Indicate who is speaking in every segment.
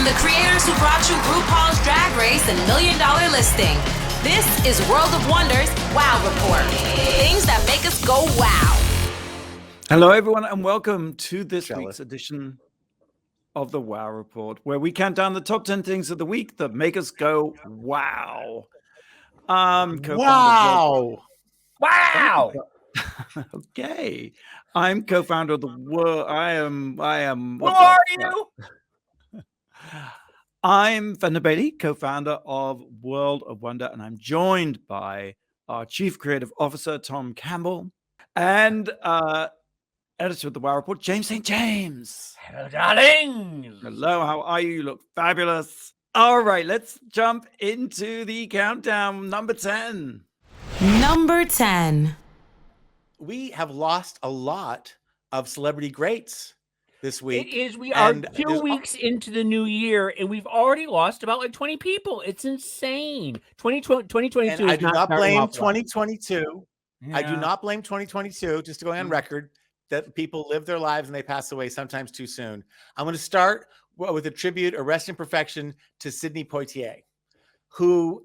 Speaker 1: the creators who brought you RuPaul's Drag Race and $1 Million Listing. This is World of Wonders Wow Report. Things that make us go wow.
Speaker 2: Hello, everyone, and welcome to this week's edition of the Wow Report, where we count down the top 10 things of the week that make us go wow.
Speaker 3: Wow.
Speaker 2: Okay. I'm co-founder of the world. I am.
Speaker 3: Who are you?
Speaker 2: I'm Fender Bailey, co-founder of World of Wonder, and I'm joined by our Chief Creative Officer, Tom Campbell, and editor of the Wow Report, James St. James.
Speaker 3: Hello, darling.
Speaker 2: Hello, how are you? You look fabulous. All right, let's jump into the countdown. Number 10.
Speaker 1: Number 10.
Speaker 3: We have lost a lot of celebrity greats this week.
Speaker 4: It is. We are 2 weeks into the new year, and we've already lost about like 20 people. It's insane. 2022.
Speaker 3: And I do not blame 2022.
Speaker 4: Yeah.
Speaker 3: I do not blame 2022, just to go on record, that people live their lives and they pass away sometimes too soon. I'm going to start with a tribute, a rest in perfection, to Sidney Poitier, who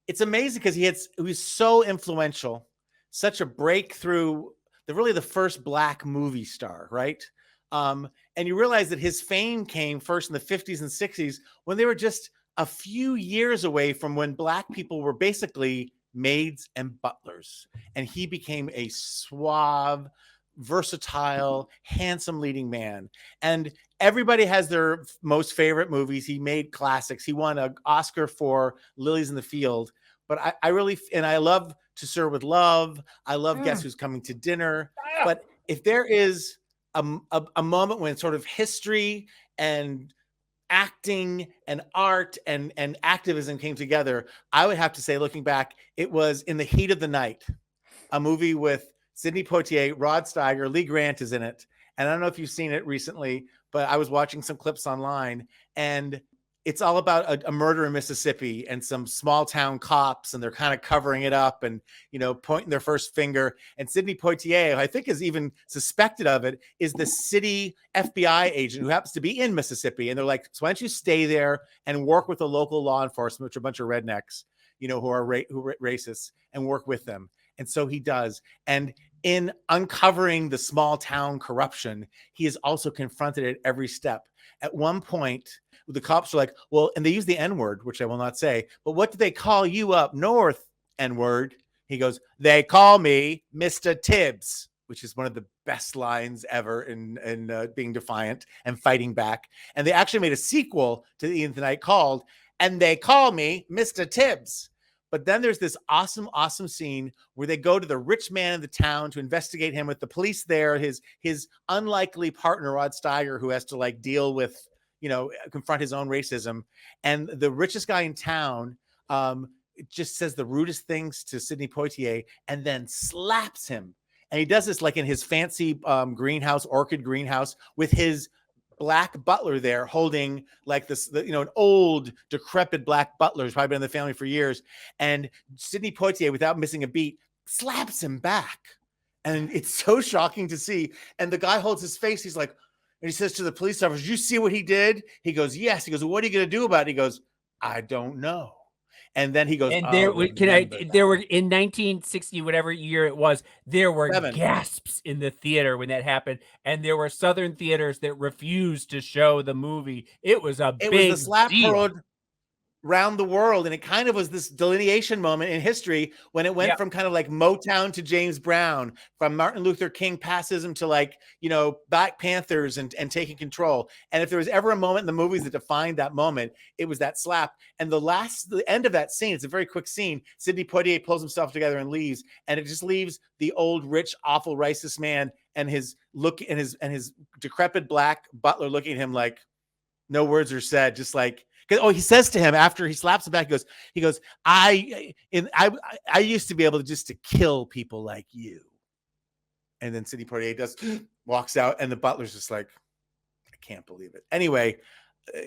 Speaker 3: it's amazing because he was so influential, such a breakthrough, really the first Black movie star, right? And you realize that his fame came first in the 50s and 60s when they were just a few years away from when Black people were basically maids and butlers. And he became a suave, versatile, handsome leading man. And everybody has their most favorite movies. He made classics. He won an Oscar for Lilies in the Field. But I really, and I love To Serve with Love. I love Guess Who's Coming to Dinner. But if there is a moment when sort of history and acting and art and activism came together, I would have to say, looking back, it was In the Heat of the Night, a movie with Sidney Poitier, Rod Steiger, Lee Grant is in it. And I don't know if you've seen it recently, but I was watching some clips online, and it's all about a murder in Mississippi and some small town cops, and they're kind of covering it up and, pointing their first finger. And Sidney Poitier, who I think is even suspected of it, is the city FBI agent who happens to be in Mississippi. And they're like, so why don't you stay there and work with the local law enforcement, which are a bunch of rednecks, who are racist, and work with them. And so he does. And in uncovering the small town corruption, he is also confronted at every step. At one point, the cops are like, well, and they use the N-word, which I will not say, but what do they call you up north, N-word? He goes, they call me Mr. Tibbs, which is one of the best lines ever in being defiant and fighting back. And they actually made a sequel to The End of the Night called, and they call me Mr. Tibbs. But then there's this awesome, awesome scene where they go to the rich man in the town to investigate him with the police there, his unlikely partner, Rod Steiger, who has to deal with, confront his own racism. And the richest guy in town just says the rudest things to Sidney Poitier and then slaps him. And he does this in his fancy greenhouse, orchid greenhouse, with his Black butler there holding this, an old decrepit Black butler who's probably been in the family for years. And Sidney Poitier, without missing a beat, slaps him back. And it's so shocking to see. And the guy holds his face. He's like, and he says to the police officer, you see what he did? He goes, yes. He goes, well, what are you going to do about it? He goes, I don't know. And then he goes,
Speaker 4: and there were in 1960, whatever year it was, there were gasps in the theater when that happened. And there were Southern theaters that refused to show the movie. It was a big
Speaker 3: slap
Speaker 4: deal.
Speaker 3: Road around the world. And it kind of was this delineation moment in history when it went from kind of Motown to James Brown, from Martin Luther King pacifism to Black Panthers and taking control. And if there was ever a moment in the movies that defined that moment, it was that slap. And the end of that scene, it's a very quick scene. Sidney Poitier pulls himself together and leaves. And it just leaves the old, rich, awful, racist man and his look and his decrepit Black butler looking at him like no words are said, just he says to him after he slaps him back, he goes, I used to be able to kill people like you. And then Sidney Poitier walks out, and the butler's just like, I can't believe it. Anyway,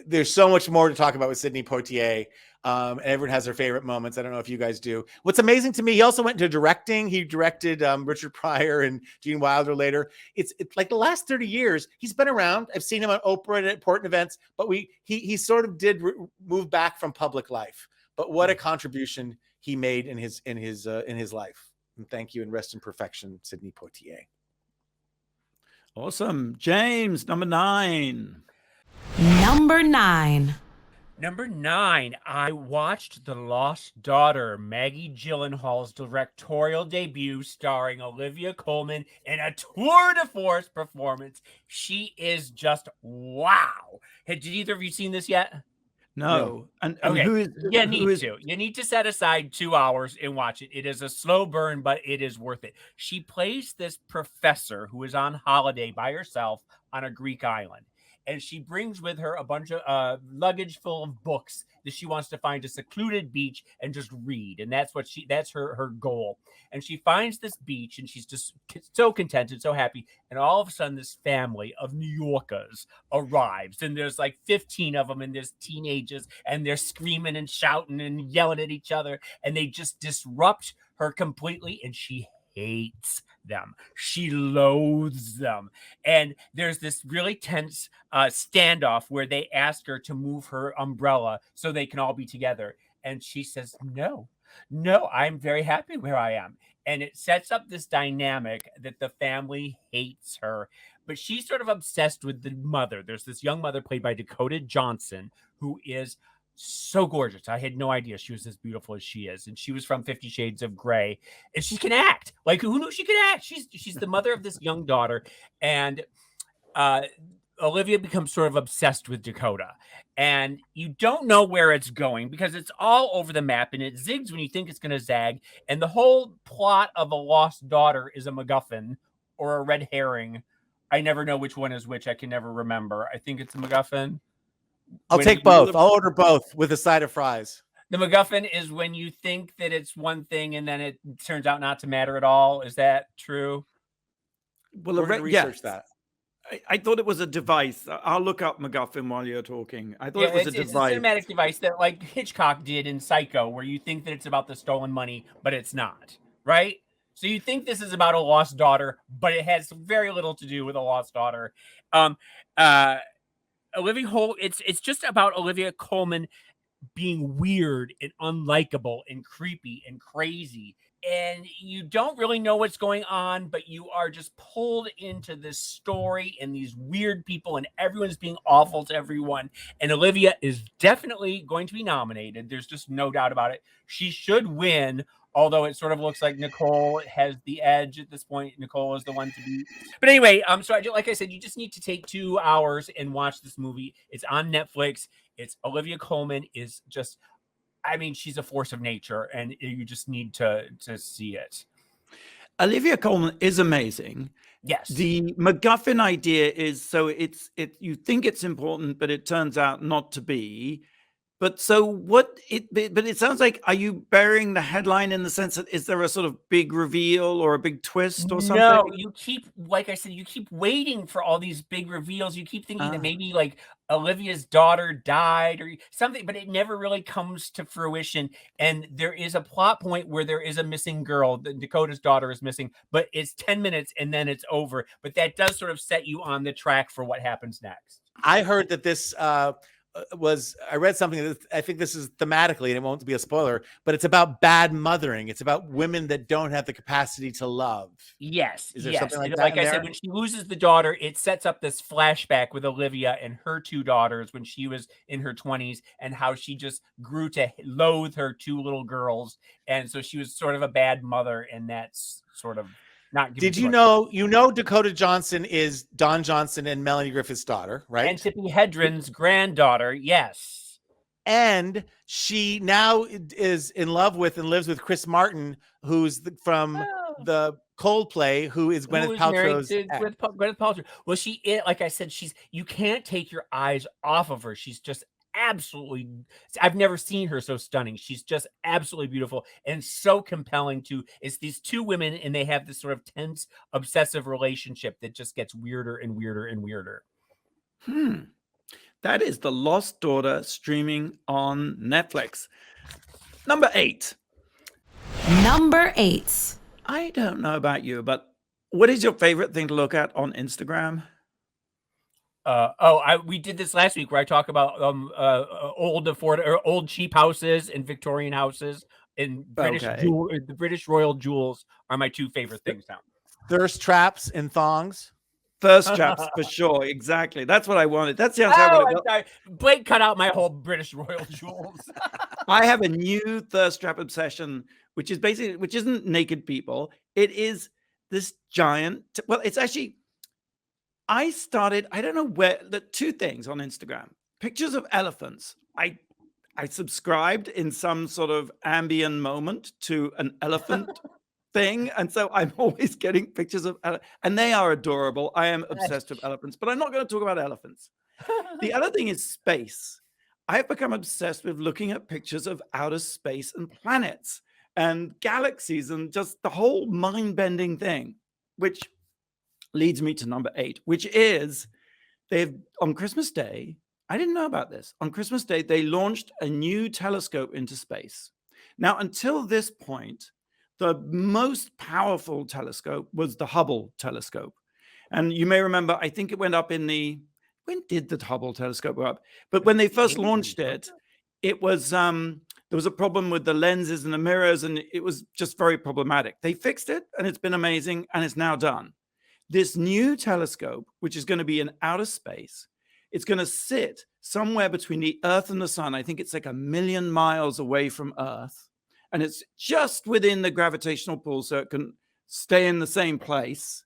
Speaker 3: there's so much more to talk about with Sidney Poitier. And everyone has their favorite moments. I don't know if you guys do. What's amazing to me, he also went into directing. He directed Richard Pryor and Gene Wilder later. It's like the last 30 years, he's been around. I've seen him on Oprah and at important events, but he sort of did move back from public life. But what a contribution he made in his life. And thank you, and rest in perfection, Sidney Poitier.
Speaker 2: Awesome. James, number 9.
Speaker 1: Number 9.
Speaker 4: Number 9, I watched The Lost Daughter, Maggie Gyllenhaal's directorial debut starring Olivia Colman in a tour de force performance. She is just wow. Did either of you seen this yet?
Speaker 2: No. And
Speaker 4: okay.
Speaker 2: You
Speaker 4: need to set aside 2 hours and watch it. It is a slow burn, but it is worth it. She plays this professor who is on holiday by herself on a Greek island. And she brings with her a bunch of luggage full of books that she wants to find a secluded beach and just read. And that's her goal. And she finds this beach and she's just so contented, so happy. And all of a sudden, this family of New Yorkers arrives. And there's like 15 of them, and there's teenagers, and they're screaming and shouting and yelling at each other. And they just disrupt her completely. And she hates them. She loathes them. And there's this really tense standoff where they ask her to move her umbrella so they can all be together. And she says, no, I'm very happy where I am. And it sets up this dynamic that the family hates her. But she's sort of obsessed with the mother. There's this young mother played by Dakota Johnson, who is so gorgeous. I had no idea she was as beautiful as she is. And she was from 50 Shades of Grey. And she can act. Like, who knew she could act? She's the mother of this young daughter. And Olivia becomes sort of obsessed with Dakota. And you don't know where it's going because it's all over the map. And it zigs when you think it's going to zag. And the whole plot of A Lost Daughter is a MacGuffin or a red herring. I never know which one is which. I can never remember. I think it's a MacGuffin.
Speaker 3: I'll take both. I'll order both with a side of fries.
Speaker 4: The MacGuffin is when you think that it's one thing and then it turns out not to matter at all. Is that true?
Speaker 2: Well, research that. I thought it was a device. I'll look up MacGuffin while you're talking. I thought it was a device.
Speaker 4: It's a cinematic device that, like Hitchcock did in Psycho, where you think that it's about the stolen money, but it's not, right? So you think this is about a lost daughter, but it has very little to do with a lost daughter. Olivia it's just about Olivia Colman being weird and unlikable and creepy and crazy. And you don't really know what's going on, but you are just pulled into this story and these weird people, and everyone's being awful to everyone. And Olivia is definitely going to be nominated. There's just no doubt about it. She should win, although it sort of looks like Nicole has the edge at this point. Nicole is the one to beat. But anyway, so like I said, you just need to take 2 hours and watch this movie. It's on Netflix. It's Olivia Colman is just, I mean, she's a force of nature, and you just need to see it.
Speaker 2: Olivia Colman is amazing.
Speaker 4: Yes.
Speaker 2: The MacGuffin idea is you think it's important, but it turns out not to be. But but it sounds like, are you burying the headline in the sense that is there a sort of big reveal or a big twist or something?
Speaker 4: No, you keep, like I said, you keep waiting for all these big reveals. You keep thinking that maybe like Olivia's daughter died or something, but it never really comes to fruition. And there is a plot point where there is a missing girl. Dakota's daughter is missing, but it's 10 minutes and then it's over. But that does sort of set you on the track for what happens next.
Speaker 3: I heard that this I read something that I think this is thematically, and it won't be a spoiler, but it's about bad mothering. It's about women that don't have the capacity to love.
Speaker 4: Yes.
Speaker 3: Is there something like that?
Speaker 4: Like I said, when she loses the daughter, it sets up this flashback with Olivia and her 2 daughters when she was in her 20s, and how she just grew to loathe her 2 little girls. And so she was sort of a bad mother, and that's sort of not.
Speaker 3: Did you know Dakota Johnson is Don Johnson and Melanie Griffith's daughter, right?
Speaker 4: And Tippi Hedren's granddaughter, yes.
Speaker 3: And she now is in love with and lives with Chris Martin, who's from the Coldplay, who is Gwyneth Paltrow's
Speaker 4: with Gwyneth Paltrow. Well, like I said, you can't take your eyes off of her. She's just absolutely, I've never seen her so stunning. She's just absolutely beautiful and so compelling too. It's these 2 women, and they have this sort of tense, obsessive relationship that just gets weirder and weirder and weirder.
Speaker 2: That is The Lost Daughter, streaming on Netflix. Number 8.
Speaker 1: Number 8.
Speaker 2: I don't know about you, but what is your favorite thing to look at on Instagram?
Speaker 4: We did this last week where I talk about old cheap houses and Victorian houses and the British royal jewels are my 2 favorite things now.
Speaker 3: Thirst traps and thongs.
Speaker 2: Thirst traps for sure. Exactly. That's what I wanted. That's the answer I wanted.
Speaker 4: Sorry. Blake cut out my whole British royal jewels.
Speaker 2: I have a new thirst trap obsession, which isn't naked people. It is this giant. It's actually. I don't know where, the 2 things on Instagram, pictures of elephants. I subscribed in some sort of ambient moment to an elephant thing. And so I'm always getting pictures of, and they are adorable. I am obsessed with elephants, but I'm not going to talk about elephants. The other thing is space. I've become obsessed with looking at pictures of outer space and planets and galaxies and just the whole mind-bending thing, which leads me to number 8, which is on Christmas Day, I didn't know about this. On Christmas Day, they launched a new telescope into space. Now, until this point, the most powerful telescope was the Hubble telescope. And you may remember, I think it went up when did the Hubble telescope go up? But when they first launched it, it was, there was a problem with the lenses and the mirrors, and it was just very problematic. They fixed it, and it's been amazing, and it's now done. This new telescope, which is going to be in outer space, it's going to sit somewhere between the Earth and the sun. I think it's like 1 million miles away from Earth. And it's just within the gravitational pull, so it can stay in the same place.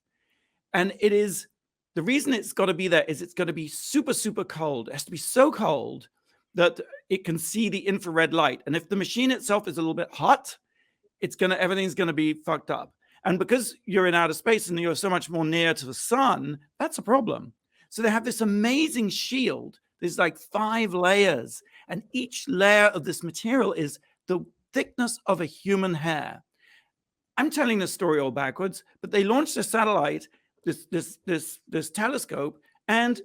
Speaker 2: And the reason it's got to be there is it's going to be super, super cold. It has to be so cold that it can see the infrared light. And if the machine itself is a little bit hot, everything's going to be fucked up. And because you're in outer space and you're so much more near to the sun, that's a problem. So they have this amazing shield. There's like 5 layers, and each layer of this material is the thickness of a human hair. I'm telling the story all backwards, but they launched a satellite, this telescope, and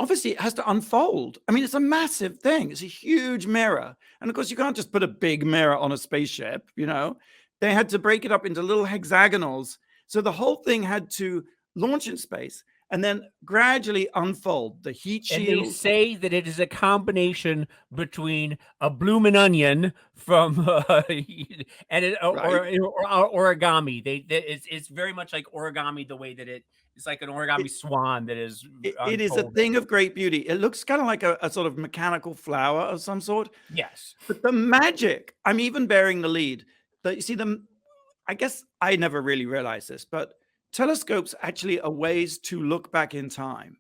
Speaker 2: obviously it has to unfold. I mean, it's a massive thing. It's a huge mirror. And of course, you can't just put a big mirror on a spaceship, you know. They had to break it up into little hexagonals. So the whole thing had to launch in space and then gradually unfold. The heat shield.
Speaker 4: And they say that it is a combination between a bloomin' onion from or origami. It's very much like origami, the way that it's like an origami swan that is.
Speaker 2: It is a thing of great beauty. It looks kind of like a sort of mechanical flower of some sort.
Speaker 4: Yes.
Speaker 2: But the magic, I'm even bearing the lead. You see them, I guess I never really realized this, but telescopes actually are ways to look back in time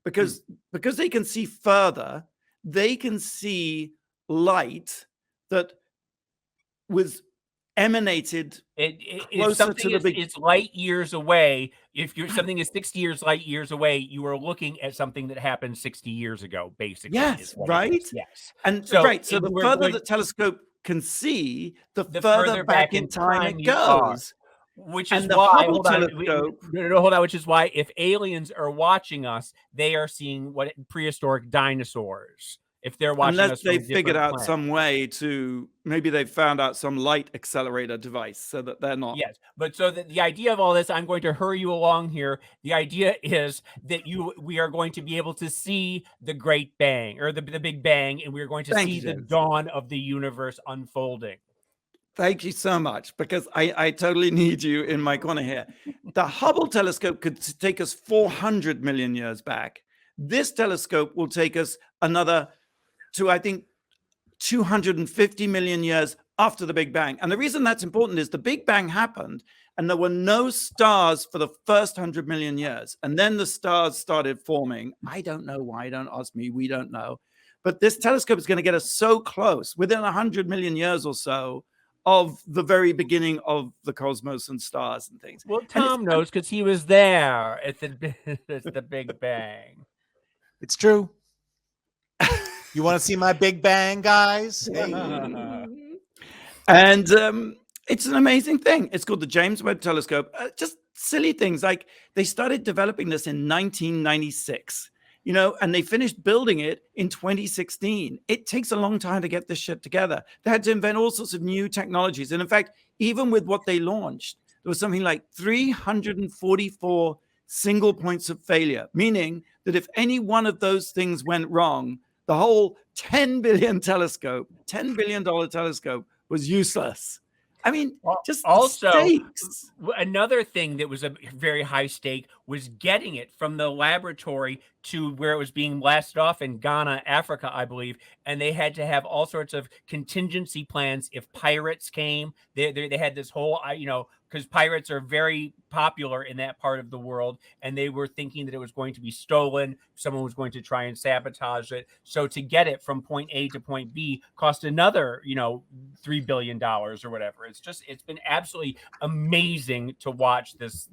Speaker 2: because they can see further. They can see light that was emanated closer to the big.
Speaker 4: It's light years away. If something is 60 years light years away, you are looking at something that happened 60 years ago, basically.
Speaker 2: Yes, right.
Speaker 4: Yes,
Speaker 2: and so the further the telescope can see, the further back in time it goes.
Speaker 4: Which is why, hold on, which is why if aliens are watching us, they are seeing prehistoric dinosaurs. If they're watching us,
Speaker 2: unless they figured out some way to, maybe they found out some light accelerator device so that they're not.
Speaker 4: Yes, but so the idea of all this, I'm going to hurry you along here. The idea is that we are going to be able to see the Great Bang or the Big Bang, and we are going to see the dawn of the universe unfolding.
Speaker 2: Thank you so much, because I totally need you in my corner here. The Hubble telescope could take us 400 million years back. This telescope will take us another to, I think, 250 million years after the Big Bang. And the reason that's important is the Big Bang happened and there were no stars for the first 100 million years. And then the stars started forming. I don't know why. Don't ask me. We don't know. But this telescope is going to get us so close, within 100 million years or so, of the very beginning of the cosmos and stars and things.
Speaker 4: Well, Tom knows because he was there at the Big Bang.
Speaker 3: It's true. You want to see my Big Bang, guys? Hey.
Speaker 2: And it's an amazing thing. It's called the James Webb Telescope. Just silly things like they started developing this in 1996. you know, and they finished building it in 2016. It takes a long time to get this shit together. They had to invent all sorts of new technologies. And in fact, even with what they launched, there was something like 344 single points of failure, meaning that if any one of those things went wrong, the whole $10 billion telescope was useless. I mean, just
Speaker 4: also
Speaker 2: stakes.
Speaker 4: Another thing that was a very high stake was getting it from the laboratory to where it was being blasted off in Ghana, Africa, I believe. And they had to have all sorts of contingency plans if pirates came. They had this whole, you know, because pirates are very popular in that part of the world, and they were thinking that it was going to be stolen. Someone was going to try and sabotage it. So to get it from point A to point B cost another, you know, $3 billion or whatever. It's been absolutely amazing to watch this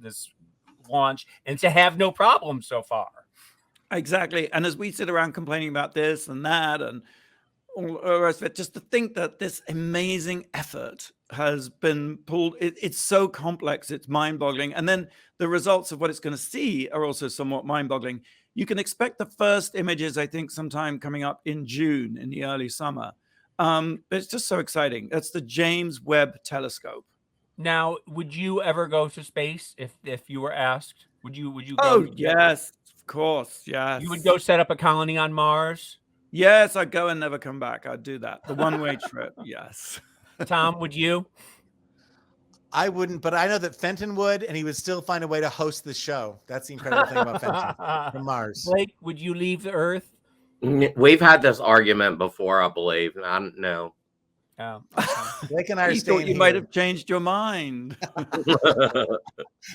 Speaker 4: launch and to have no problems so far.
Speaker 2: Exactly. And as we sit around complaining about this and that and all the rest of it, just to think that this amazing effort has been pulled, it's so complex, it's mind-boggling. And then the results of what it's going to see are also somewhat mind-boggling. You can expect the first images, I think, sometime coming up in June, in the early summer. It's just so exciting. That's the James Webb Telescope.
Speaker 4: Now, would you ever go to space if you were asked? Would you go?
Speaker 2: Oh, yes, of course, yes.
Speaker 4: You would go set up a colony on Mars?
Speaker 2: Yes, I'd go and never come back. I'd do that. The one-way trip, yes.
Speaker 4: Tom, would you?
Speaker 3: I wouldn't, but I know that Fenton would, and he would still find a way to host the show. That's the incredible thing about Fenton from Mars.
Speaker 4: Blake, would you leave the Earth?
Speaker 5: We've had this argument before, I believe. I don't know.
Speaker 4: Oh,
Speaker 3: Blake and I are
Speaker 2: You
Speaker 3: staying
Speaker 2: thought you
Speaker 3: here.
Speaker 2: might have changed your mind.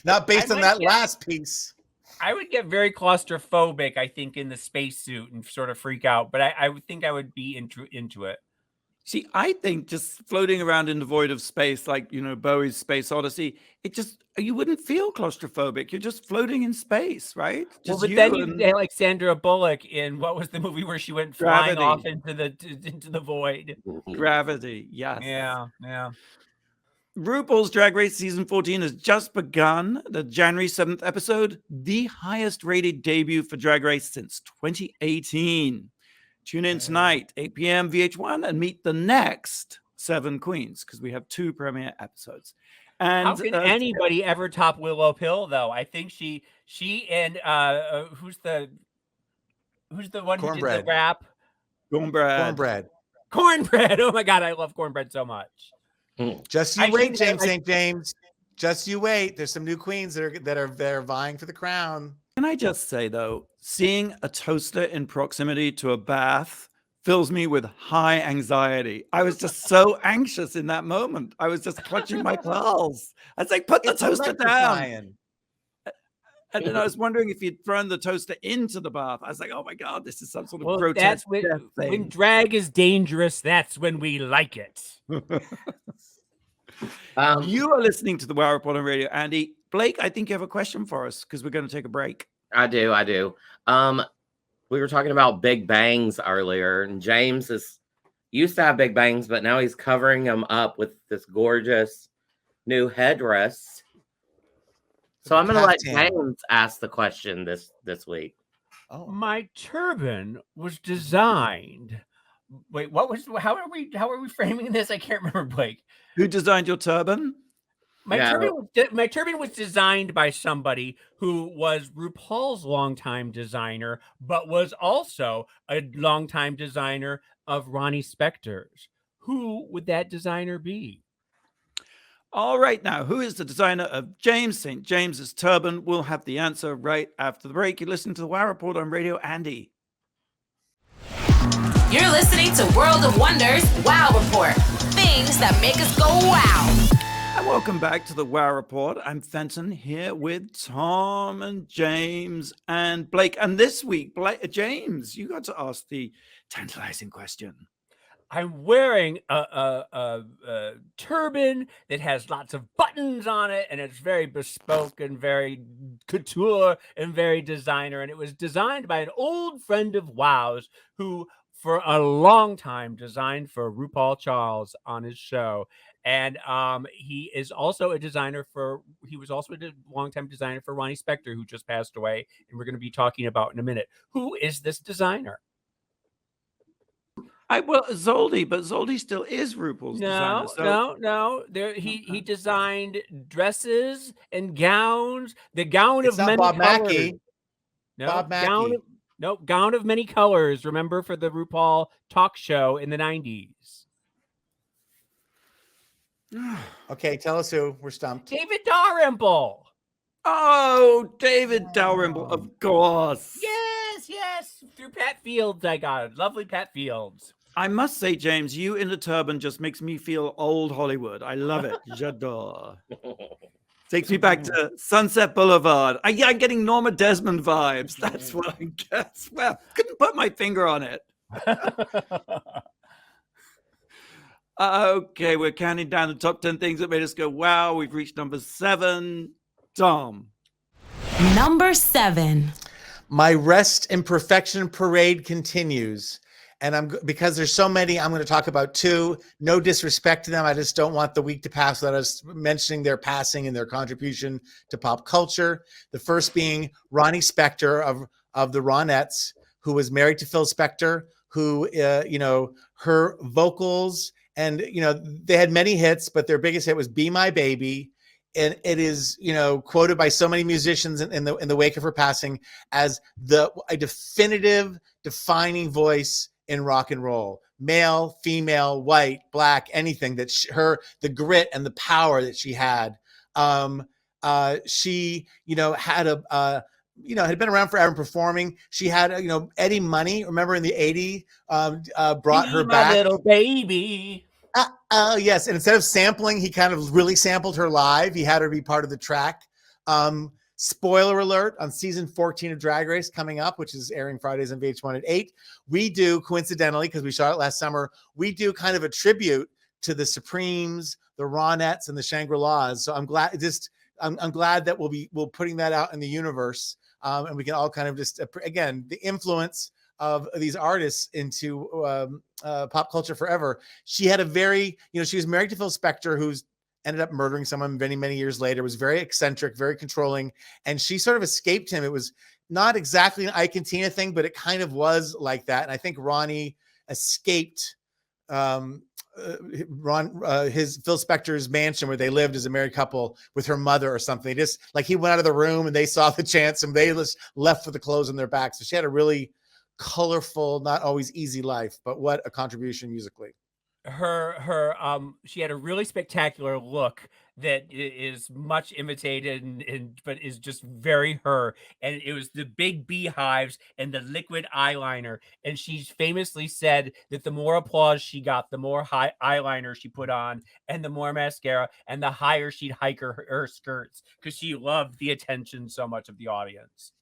Speaker 3: Not based on that last piece.
Speaker 4: I would get very claustrophobic, I think, in the spacesuit and sort of freak out. But I would think I would be into it.
Speaker 2: See, I think just floating around in the void of space, like, you know, Bowie's Space Odyssey, you wouldn't feel claustrophobic. You're just floating in space, right?
Speaker 4: Well,
Speaker 2: Just
Speaker 4: but then you had like Sandra Bullock in what was the movie where she went flying off into the void?
Speaker 2: Gravity, yes.
Speaker 4: Yeah.
Speaker 2: RuPaul's Drag Race Season 14 has just begun. The January 7th episode, the highest rated debut for Drag Race since 2018. Tune in tonight, 8 p.m. VH1, and meet the next 7 queens, because we have 2 premiere episodes. And
Speaker 4: how can anybody ever top Willow Pill, though? I think she and who's the one who did the rap?
Speaker 2: Cornbread.
Speaker 4: Oh my God, I love Cornbread so much.
Speaker 3: Just you wait, James St. James. Just you wait. There's some new queens that are vying for the crown.
Speaker 2: Can I just say, though, seeing a toaster in proximity to a bath fills me with high anxiety. I was just so anxious in that moment. I was just clutching my pearls. I was like, put the toaster down. And then I was wondering if you'd thrown the toaster into the bath. I was like, oh my God, this is some sort of grotesque
Speaker 4: that's
Speaker 2: death thing.
Speaker 4: When drag is dangerous, that's when we like it.
Speaker 2: You are listening to the Wow Report on Radio. Andy, Blake, I think you have a question for us because we're going to take a break.
Speaker 5: I do. We were talking about big bangs earlier, and James used to have big bangs, but now he's covering them up with this gorgeous new headdress. So I'm going to let James ask the question this week.
Speaker 3: Oh.
Speaker 4: My turban was designed. Wait, how are we framing this? I can't remember, Blake.
Speaker 2: Who designed your turban?
Speaker 4: My turban was designed by somebody who was RuPaul's longtime designer, but was also a longtime designer of Ronnie Spector's. Who would that designer be?
Speaker 2: All right, now, who is the designer of James St. James's turban? We'll have the answer right after the break. You listen to the Wow Report on Radio Andy.
Speaker 1: You're listening to World of Wonders Wow Report. Things that make us go wow.
Speaker 2: And welcome back to the Wow Report. I'm Fenton here with Tom and James and Blake. And this week, James, you got to ask the tantalizing question.
Speaker 4: I'm wearing a turban that has lots of buttons on it, and it's very bespoke and very couture and very designer. And it was designed by an old friend of Wow's who, for a long time, designed for RuPaul Charles on his show. And he is also a designer for. He was also a longtime designer for Ronnie Spector, who just passed away, and we're going to be talking about in a minute. Who is this designer?
Speaker 2: Well, Zoldy, but Zoldy still is RuPaul's designer.
Speaker 4: No. There, he designed dresses and gowns. The gown
Speaker 3: It's
Speaker 4: of
Speaker 3: not
Speaker 4: many
Speaker 3: Bob
Speaker 4: colors.
Speaker 3: Mackie.
Speaker 4: No,
Speaker 3: Bob Mackie.
Speaker 4: Gown of many colors. Remember, for the RuPaul talk show in the 90s.
Speaker 3: Okay, tell us who. We're stumped.
Speaker 4: David Dalrymple.
Speaker 2: Oh, David Dalrymple, of course.
Speaker 4: Yes. Through Pat Fields, I got it. Lovely Pat Fields.
Speaker 2: I must say, James, you in the turban just makes me feel old Hollywood. I love it. J'adore. Takes me back to Sunset Boulevard. I'm getting Norma Desmond vibes. That's what I guess. Well, couldn't put my finger on it. Okay, we're counting down the top 10 things that made us go, wow. We've reached number 7. Tom.
Speaker 1: Number 7.
Speaker 3: My Rest Imperfection parade continues. And because there's so many, I'm going to talk about 2. No disrespect to them. I just don't want the week to pass without us mentioning their passing and their contribution to pop culture. The first being Ronnie Spector of the Ronettes, who was married to Phil Spector, who, her vocals, and, they had many hits, but their biggest hit was Be My Baby. And it is, quoted by so many musicians in the wake of her passing as a definitive, defining voice in rock and roll. Male, female, white, black, anything that the grit and the power that she had. She, had had been around forever performing. She had, Eddie Money, remember in the 80s, brought her back.
Speaker 4: My little baby.
Speaker 3: Yes. And instead of sampling, he kind of really sampled her live. He had her be part of the track. Spoiler alert, on season 14 of Drag Race coming up, which is airing Fridays on VH1 at 8, we do, coincidentally, because we shot it last summer, we do kind of a tribute to the Supremes, the Ronettes, and the Shangri-Las. So I'm glad that we'll putting that out in the universe. And we can all kind of just, again, the influence of these artists into pop culture forever. She had a very, she was married to Phil Spector, who's ended up murdering someone many, many years later, was very eccentric, very controlling. And she sort of escaped him. It was not exactly an Ike and Tina thing, but it kind of was like that. And I think Ronnie escaped his Phil Spector's mansion where they lived as a married couple with her mother or something. Just like he went out of the room and they saw the chance and they just left with the clothes on their back. So she had a really colorful, not always easy life, but what a contribution musically.
Speaker 4: She had a really spectacular look that is much imitated but is just very her. And it was the big beehives and the liquid eyeliner. And she's famously said that the more applause she got, the more high eyeliner she put on and the more mascara and the higher she'd hike her skirts because she loved the attention so much of the audience.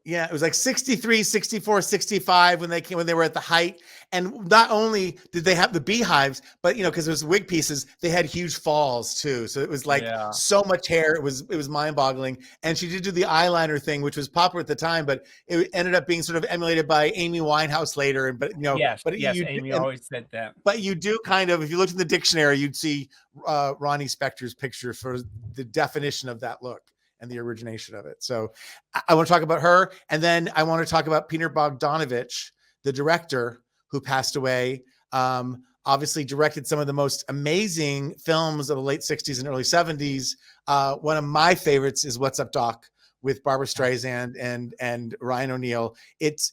Speaker 3: Yeah, it was like 63, 64, 65 when they were at the height. And not only did they have the beehives, but because it was wig pieces, they had huge falls too. So it was like so much hair. It was mind-boggling. And she did do the eyeliner thing, which was popular at the time, but it ended up being sort of emulated by Amy Winehouse later.
Speaker 4: Yes, Amy always said that.
Speaker 3: But you do kind of, if you looked in the dictionary, you'd see Ronnie Spector's picture for the definition of that look and the origination of it. So I want to talk about her. And then I want to talk about Peter Bogdanovich, the director who passed away. Obviously directed some of the most amazing films of the late 60s and early 70s. One of my favorites is What's Up, Doc? With Barbara Streisand and Ryan O'Neal. It's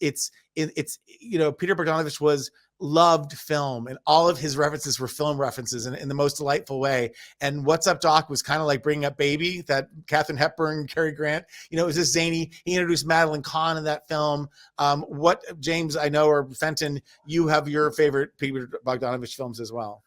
Speaker 3: Peter Bogdanovich was loved film, and all of his references were film references in the most delightful way. And What's Up, Doc? Was kind of like Bringing Up Baby, that Katharine Hepburn, Cary Grant. It was just zany. He introduced Madeline Kahn in that film. What, James, I know, or Fenton, you have your favorite Peter Bogdanovich films as well.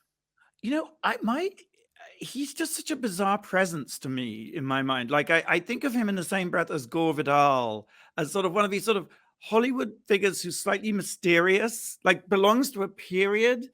Speaker 2: He's just such a bizarre presence to me in my mind. Like I think of him in the same breath as Gore Vidal, as sort of one of these sort of Hollywood figures who's slightly mysterious, like belongs to a period,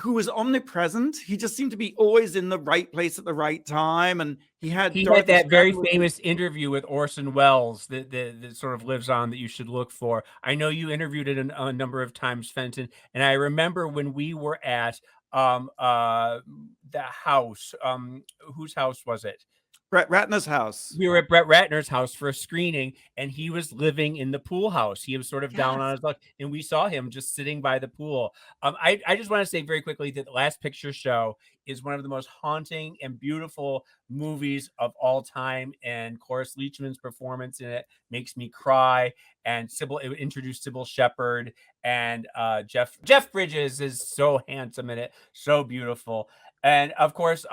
Speaker 2: who was omnipresent. He just seemed to be always in the right place at the right time. And he had
Speaker 4: that very famous interview with Orson Welles that sort of lives on, that you should look for. I know you interviewed it a number of times, Fenton. And I remember when we were at the house. Whose house was it?
Speaker 2: Brett Ratner's house.
Speaker 4: We were at Brett Ratner's house for a screening, and he was living in the pool house. He was sort of down on his luck, and we saw him just sitting by the pool. I just want to say very quickly that The Last Picture Show is one of the most haunting and beautiful movies of all time, and Cloris Leachman's performance in it makes me cry. And it introduced Sybil Shepherd, and Jeff Bridges is so handsome in it, so beautiful. And of course,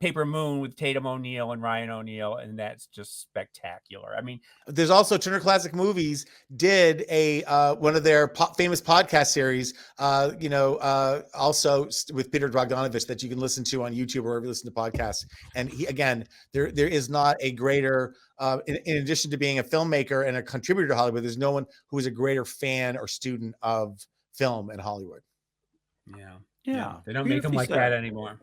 Speaker 4: Paper Moon with Tatum O'Neal and Ryan O'Neal, and that's just spectacular. I mean,
Speaker 3: there's also Turner Classic Movies did a one of their famous podcast series, also with Peter Bogdanovich that you can listen to on YouTube or wherever you listen to podcasts. And he, again, there is not a greater, in addition to being a filmmaker and a contributor to Hollywood, there's no one who is a greater fan or student of film in Hollywood.
Speaker 4: Yeah, they don't make them like that anymore.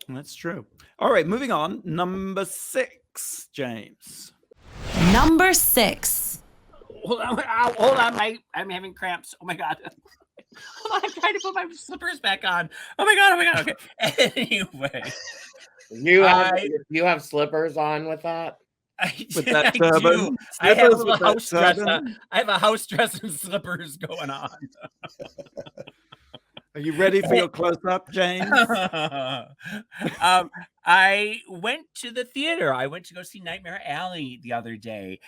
Speaker 2: That's true. All right, moving on. Number 6, James.
Speaker 1: Number 6.
Speaker 4: Hold on, I'm having cramps. Oh my god. Hold on, I'm trying to put my slippers back on. Oh my god. Okay. Anyway,
Speaker 5: you have slippers on with that.
Speaker 2: With that
Speaker 4: I
Speaker 2: turban.
Speaker 4: do. I have a little
Speaker 2: With that
Speaker 4: house dress.
Speaker 2: turban.
Speaker 4: I have a house dress and slippers going on.
Speaker 2: Are you ready for your close-up, James?
Speaker 4: I went to the theater. I went to go see Nightmare Alley the other day,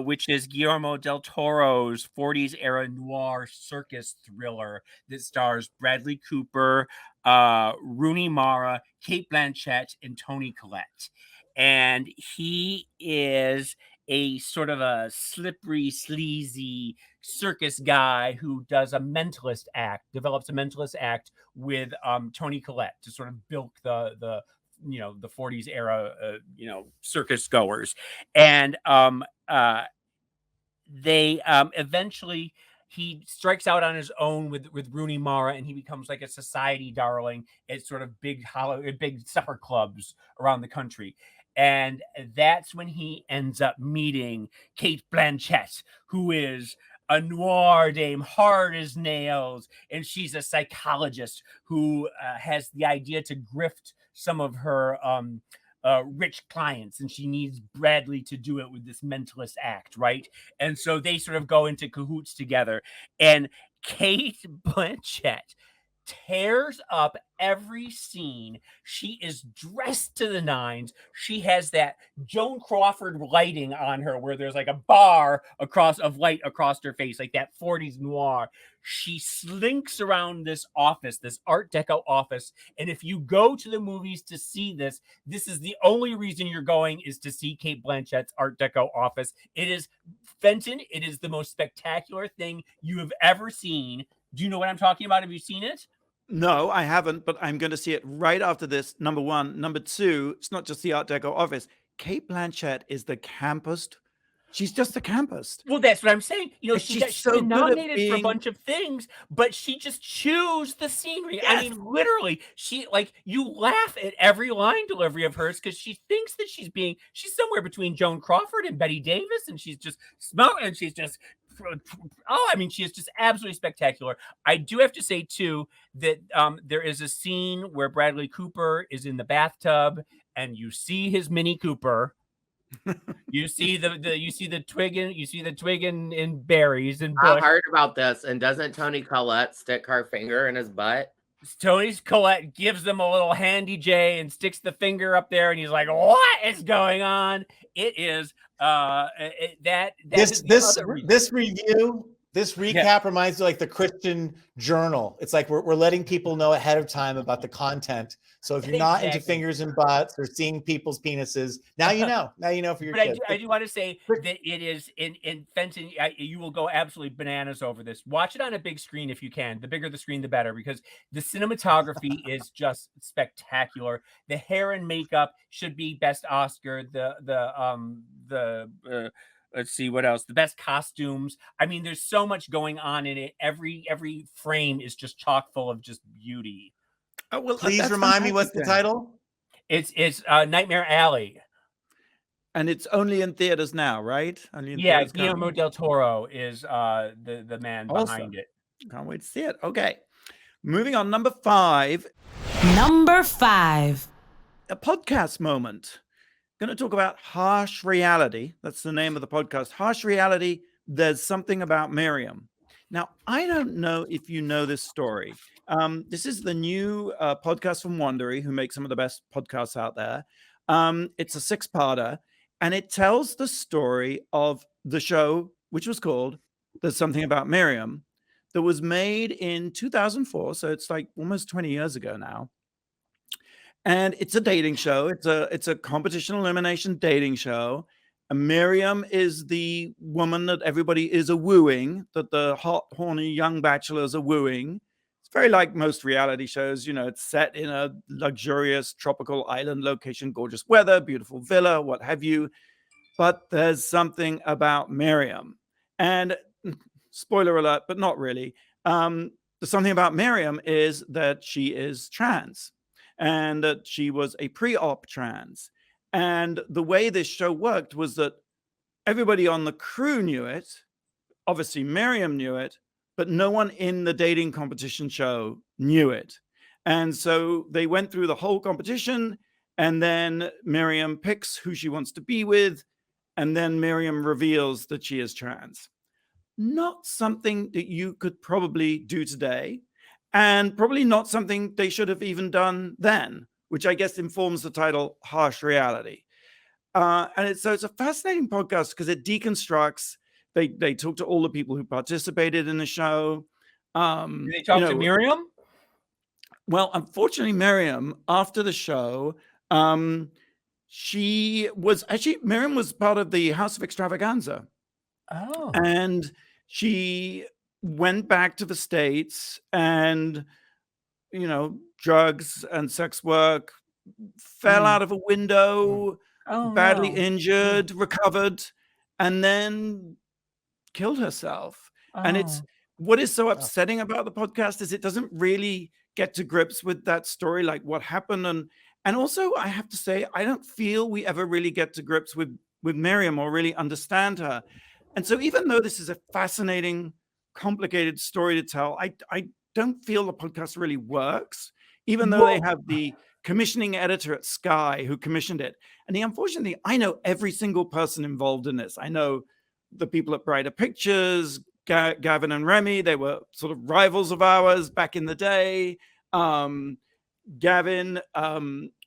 Speaker 4: which is Guillermo del Toro's 40s era noir circus thriller that stars Bradley Cooper, Rooney Mara, Cate Blanchett, and Toni Collette. And he is a sort of a slippery, sleazy circus guy who develops a mentalist act with Toni Collette to sort of bilk the 40s era circus goers. And they eventually he strikes out on his own with Rooney Mara, and he becomes like a society darling at sort of big supper clubs around the country. And that's when he ends up meeting Cate Blanchett, who is a noir dame, hard as nails, and she's a psychologist who has the idea to grift some of her rich clients, and she needs Bradley to do it with this mentalist act, right? And so they sort of go into cahoots together, and Cate Blanchett tears up every scene. She is dressed to the nines. She has that Joan Crawford lighting on her where there's like a bar of light across her face, like that 40s noir. She slinks around this office, this Art Deco office. And if you go to the movies to see this is the only reason you're going, is to see Cate Blanchett's Art Deco office. It is Fenton. It is the most spectacular thing you have ever seen. Do you know what I'm talking about? Have you seen it?
Speaker 2: No, I haven't, but I'm going to see it right after this. Number 1. Number 2, it's not just the Art Deco office. Cate Blanchett is the campest. She's just the campest.
Speaker 4: Well, that's what I'm saying. She's
Speaker 2: so
Speaker 4: been
Speaker 2: good at
Speaker 4: nominated for a
Speaker 2: being-
Speaker 4: bunch of things, but she just chews the scenery.
Speaker 2: Yes.
Speaker 4: I mean, literally, you laugh at every line delivery of hers because she thinks that she's somewhere between Joan Crawford and Bette Davis, and she's just smoking, and she's just she is just absolutely spectacular. I do have to say too that there is a scene where Bradley Cooper is in the bathtub, and you see his Mini Cooper. You see the twig in berries and bush.
Speaker 5: I heard about this. And doesn't Toni Collette stick her finger in his butt?
Speaker 4: Toni Collette gives them a little handy J and sticks the finger up there, and he's like, "What is going on?" It is
Speaker 3: This recap reminds me like the Christian Journal. It's like we're letting people know ahead of time about the content. So if you're not into fingers and butts or seeing people's penises, now you know. Now you know for your kids.
Speaker 4: I do want to say that it is in Fenton. You will go absolutely bananas over this. Watch it on a big screen if you can. The bigger the screen, the better, because the cinematography is just spectacular. The hair and makeup should be best Oscar. Let's see what else. The best costumes. I mean, there's so much going on in it. Every frame is just chock full of just beauty.
Speaker 2: Oh, well,
Speaker 3: please remind me what's the title?
Speaker 4: It's Nightmare Alley.
Speaker 2: And it's only in theaters now, right?
Speaker 4: Guillermo del Toro is the man behind it.
Speaker 2: Can't wait to see it. Okay. Moving on, number 5.
Speaker 1: Number 5.
Speaker 2: A podcast moment. Going to talk about Harsh Reality. That's the name of the podcast. Harsh Reality, There's Something About Miriam. Now, I don't know if you know this story. This is the new podcast from Wondery, who makes some of the best podcasts out there. It's a 6-parter, and it tells the story of the show, which was called There's Something About Miriam, that was made in 2004. So it's like almost 20 years ago now. And it's a dating show. It's a competition elimination dating show. And Miriam is the woman that everybody is wooing, that the hot, horny young bachelors are wooing. It's very like most reality shows. You know, it's set in a luxurious tropical island location, gorgeous weather, beautiful villa, what have you. But there's something about Miriam. And spoiler alert, but not really. The something about Miriam is that she is trans. And that she was a pre-op trans. And the way this show worked was that everybody on the crew knew it. Obviously, Miriam knew it, but no one in the dating competition show knew it. And so they went through the whole competition, and then Miriam picks who she wants to be with, and then Miriam reveals that she is trans. Not something that you could probably do today. And probably not something they should have even done then, which I guess informs the title Harsh Reality. And it's a fascinating podcast because it deconstructs. They talk to all the people who participated in the show.
Speaker 4: Did they talk to Miriam?
Speaker 2: Well, unfortunately, Miriam, after the show, Miriam was part of the House of Extravaganza.
Speaker 4: Oh.
Speaker 2: And she went back to the States, and drugs and sex work, fell out of a window, badly injured, recovered, and then killed herself. And it's what is so upsetting about the podcast is it doesn't really get to grips with that story, like what happened. And also I have to say, I don't feel we ever really get to grips with Miriam or really understand her. And so even though this is a fascinating, complicated story to tell, I don't feel the podcast really works, even though they have the commissioning editor at Sky who commissioned it. And unfortunately, I know every single person involved in this. I know the people at Brighter Pictures, Gavin and Remy. They were sort of rivals of ours back in the day. Gavin and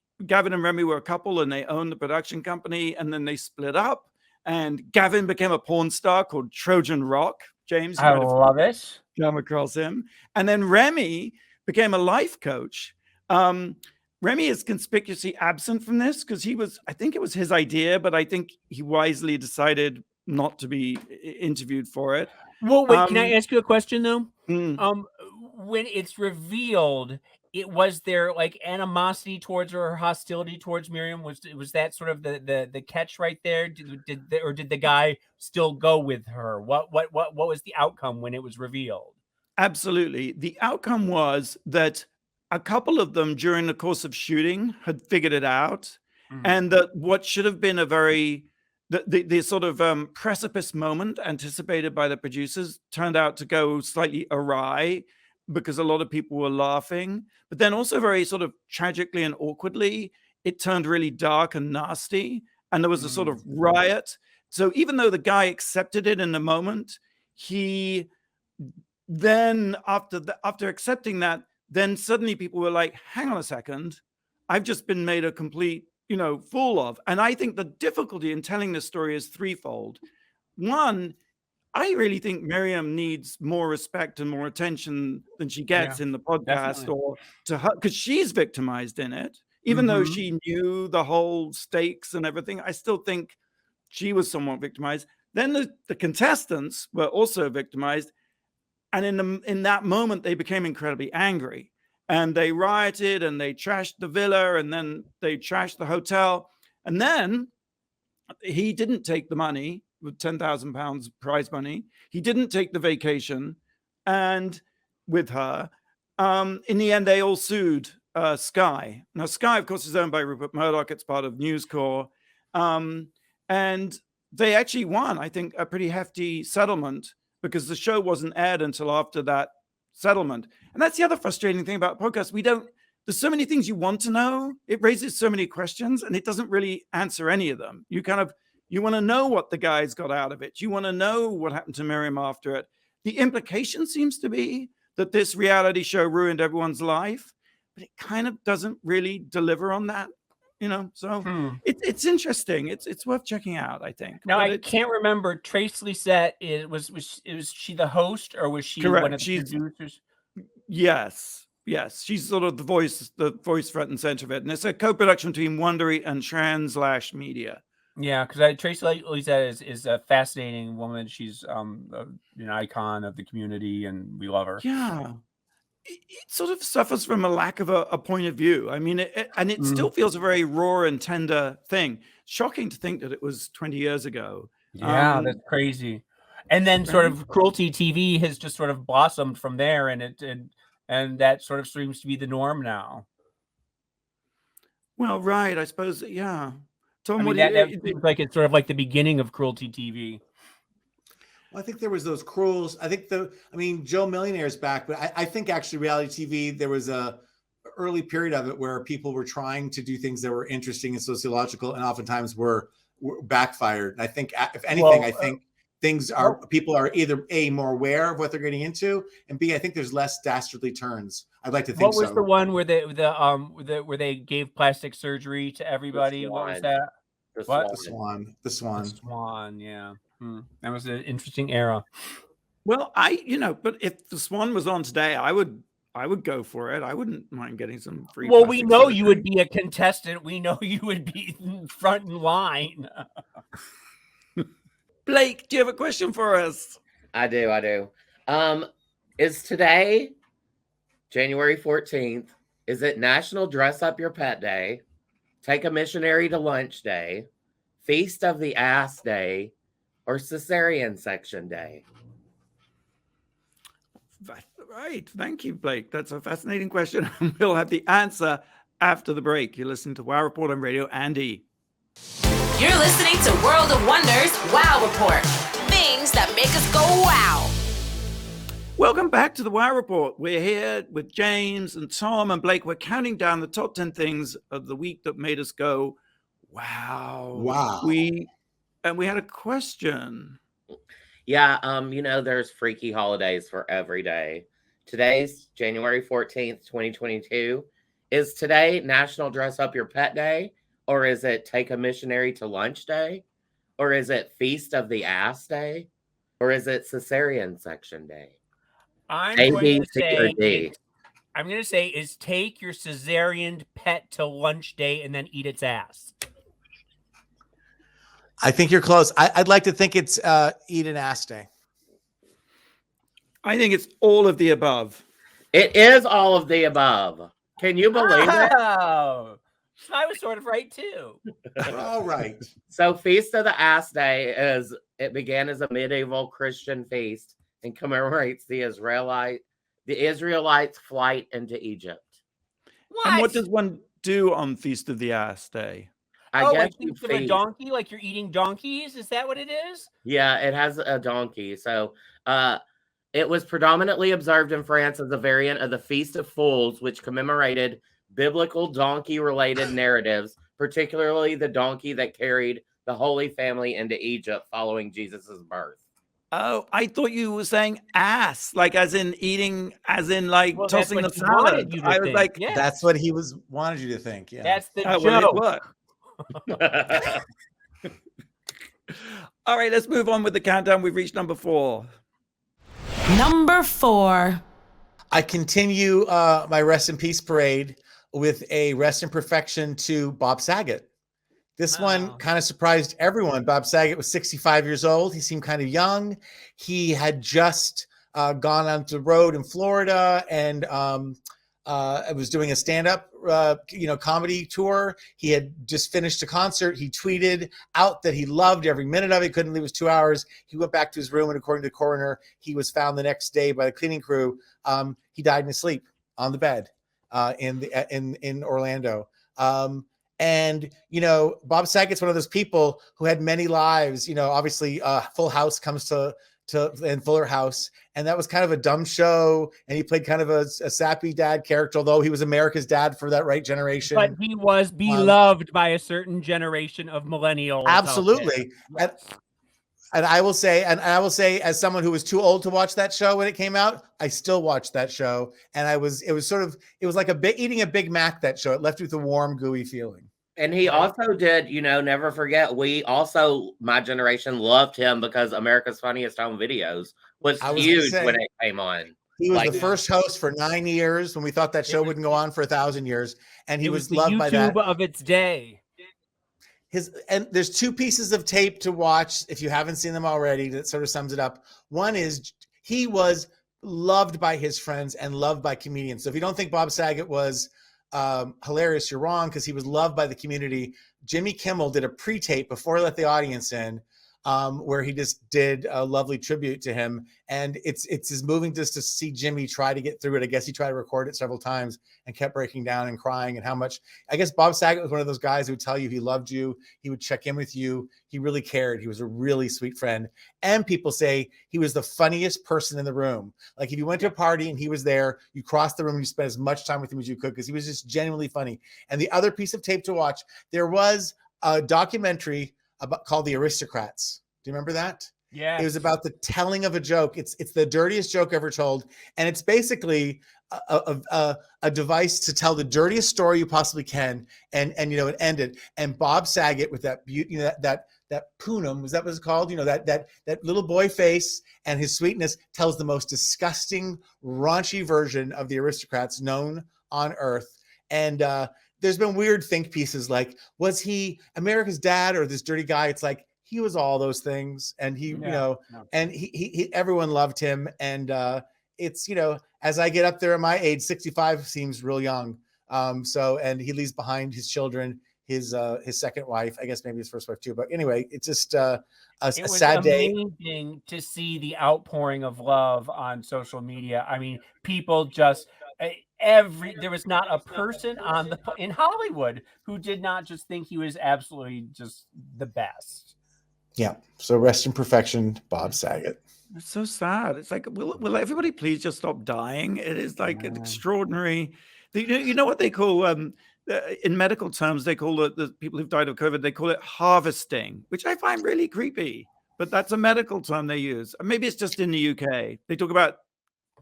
Speaker 2: Remy were a couple, and they owned the production company, and then they split up. And Gavin became a porn star called Trojan Rock. James,
Speaker 4: I love it.
Speaker 2: Come across him. And then Remy became a life coach. Remy is conspicuously absent from this because I think it was his idea, but I think he wisely decided not to be interviewed for it.
Speaker 4: Well, wait, can I ask you a question though?
Speaker 2: When
Speaker 4: it's revealed, was there like animosity towards or hostility towards Miriam? Was that sort of the catch right there? Did the guy still go with her? What was the outcome when it was revealed?
Speaker 2: Absolutely. The outcome was that a couple of them during the course of shooting had figured it out, and that what should have been a very the sort of precipice moment anticipated by the producers turned out to go slightly awry because a lot of people were laughing, but then also very sort of tragically and awkwardly, it turned really dark and nasty, and there was a sort of riot. So even though the guy accepted it in the moment, he then after accepting that, then suddenly people were like, hang on a second, I've just been made a complete, fool of. And I think the difficulty in telling this story is threefold. One, I really think Miriam needs more respect and more attention than she gets in the podcast,
Speaker 4: definitely.
Speaker 2: or to her, because she's victimized in it. Even though she knew the whole stakes and everything, I still think she was somewhat victimized. Then the contestants were also victimized. And in that moment, they became incredibly angry. And they rioted, and they trashed the villa, and then they trashed the hotel. And then he didn't take the money, with £10,000 prize money. He didn't take the vacation and with her. In the end, they all sued Sky. Now, Sky, of course, is owned by Rupert Murdoch. It's part of News Corp. And they actually won, I think, a pretty hefty settlement because the show wasn't aired until after that settlement. And that's the other frustrating thing about podcasts. There's so many things you want to know. It raises so many questions and it doesn't really answer any of them. You want to know what the guys got out of it. You want to know what happened to Miriam after it. The implication seems to be that this reality show ruined everyone's life, but it kind of doesn't really deliver on that, So it's interesting. It's worth checking out, I think.
Speaker 4: Now, I can't remember. Trace Lysette, was she the host or was she
Speaker 2: correct.
Speaker 4: one of the producers?
Speaker 2: Yes. She's sort of the voice front and center of it. And it's a co-production between Wondery and Trans/Media.
Speaker 4: Yeah, because Trace Lysette is a fascinating woman. She's an icon of the community, and we love her.
Speaker 2: Yeah, it sort of suffers from a lack of a point of view. I mean, it still feels a very raw and tender thing. Shocking to think that it was 20 years ago.
Speaker 4: Yeah, that's crazy. And then sort of Cruelty TV has just sort of blossomed from there, and that sort of seems to be the norm now.
Speaker 2: Well, right, I suppose, yeah. Tom,
Speaker 4: that seems like it's sort of like the beginning of Cruelty TV.
Speaker 3: Well, I think there was those cruels. Joe Millionaire's back, but I think actually reality TV, there was a early period of it where people were trying to do things that were interesting and sociological, and oftentimes were backfired. And I think, if anything, people are either A, more aware of what they're getting into, and B, I think there's less dastardly turns. I'd like to think so.
Speaker 4: What was the one where they gave plastic surgery to everybody? What was that?
Speaker 3: The Swan.
Speaker 4: Yeah. That was an interesting era.
Speaker 2: Well, but if the Swan was on today, I would go for it. I wouldn't mind getting some free.
Speaker 4: Well, we know you would be a contestant. We know you would be front in line.
Speaker 2: Blake, do you have a question for us?
Speaker 5: I do. Is today, January 14th, is it National Dress Up Your Pet Day, Take a Missionary to Lunch Day, Feast of the Ass Day, or Cesarean Section Day?
Speaker 2: Right. Thank you, Blake. That's a fascinating question. We'll have the answer after the break. You're listening to Wow Report on Radio Andy.
Speaker 1: You're listening to World of Wonders Wow Report. Things that make us go wow.
Speaker 2: Welcome back to the Wow Report. We're here with James and Tom and Blake. We're counting down the top 10 things of the week that made us go, wow.
Speaker 3: Wow.
Speaker 2: We had a question.
Speaker 5: Yeah, there's freaky holidays for every day. Today's January 14th, 2022. Is today National Dress Up Your Pet Day? Or is it Take a Missionary to Lunch Day? Or is it Feast of the Ass Day? Or is it Cesarean Section Day?
Speaker 4: I'm going to say is take your cesarean pet to lunch day and then eat its ass.
Speaker 3: I think you're close. I'd like to think it's eat an ass day.
Speaker 2: I think it's all of the above.
Speaker 5: It is all of the above. Can you believe it?
Speaker 4: Oh, I was sort of right too.
Speaker 3: All right.
Speaker 5: So Feast of the Ass Day began as a medieval Christian feast and commemorates the Israelites' flight into Egypt.
Speaker 4: What?
Speaker 2: And what does one do on Feast of the Ass Day?
Speaker 5: I guess
Speaker 4: you think of a donkey, like you're eating donkeys? Is that what it is?
Speaker 5: Yeah, it has a donkey. So it was predominantly observed in France as a variant of the Feast of Fools, which commemorated biblical donkey-related narratives, particularly the donkey that carried the Holy Family into Egypt following Jesus' birth.
Speaker 2: Oh, I thought you were saying ass, like as in eating, as in like tossing the salad. I was like,
Speaker 4: yes.
Speaker 3: That's what he wanted you to think. Yeah,
Speaker 4: that's the joke.
Speaker 2: Well, all right, let's move on with the countdown. We've reached number 4.
Speaker 1: Number 4.
Speaker 3: I continue my rest in peace parade with a rest in perfection to Bob Saget. This one kind of surprised everyone. Bob Saget was 65 years old. He seemed kind of young. He had just gone on the road in Florida and was doing a stand-up, comedy tour. He had just finished a concert. He tweeted out that he loved every minute of it. Couldn't leave. It was 2 hours. He went back to his room, and according to the coroner, he was found the next day by the cleaning crew. He died in his sleep on the bed in Orlando. And, Bob Saget's one of those people who had many lives. Obviously Full House comes to, in Fuller House, and that was kind of a dumb show. And he played kind of a sappy dad character, although he was America's dad for that right generation.
Speaker 4: But he was beloved by a certain generation of millennials.
Speaker 3: Absolutely.
Speaker 4: Yes.
Speaker 3: And I will say, as someone who was too old to watch that show when it came out, I still watched that show. And it was like eating a Big Mac, that show. It left you with a warm, gooey feeling.
Speaker 5: And he also did, never forget, my generation loved him because America's Funniest Home Videos was huge when it came on.
Speaker 3: He was the first host for 9 years when we thought that show wouldn't go on for 1,000 years. And he was loved by that.
Speaker 4: YouTube of its day.
Speaker 3: And there's 2 pieces of tape to watch if you haven't seen them already that sort of sums it up. One is he was loved by his friends and loved by comedians. So if you don't think Bob Saget was hilarious, you're wrong, because he was loved by the community. Jimmy Kimmel did a pre-tape before he let the audience in, where he just did a lovely tribute to him. And it's as moving just to see Jimmy try to get through it. I guess he tried to record it several times and kept breaking down and crying, and how much, I guess Bob Saget was one of those guys who would tell you he loved you. He would check in with you. He really cared. He was a really sweet friend. And people say he was the funniest person in the room. Like if you went to a party and he was there, you crossed the room and you spent as much time with him as you could, because he was just genuinely funny. And the other piece of tape to watch, there was a documentary called The Aristocrats. Do you remember that?
Speaker 4: Yeah.
Speaker 3: It was about the telling of a joke. It's the dirtiest joke ever told. And it's basically a device to tell the dirtiest story you possibly can and end it. And Bob Saget with that beauty, that punum, was that what it's called? That little boy face and his sweetness tells the most disgusting, raunchy version of The Aristocrats known on earth. And there's been weird think pieces like, was he America's dad or this dirty guy? It's like, he was all those things, and and he everyone loved him. And it's, as I get up there at my age, 65 seems real young. And he leaves behind his children, his second wife, I guess maybe his first wife too. But anyway, it's just a sad day.
Speaker 4: It was amazing to see the outpouring of love on social media. I mean, people just there was not a person in Hollywood who did not just think he was absolutely just the best.
Speaker 3: Yeah. So rest in perfection, Bob Saget.
Speaker 2: It's so sad. It's like, will everybody please just stop dying? It is like an extraordinary. You know what they call in medical terms? They call the people who've died of COVID. They call it harvesting, which I find really creepy. But that's a medical term they use. Maybe it's just in the UK. They talk about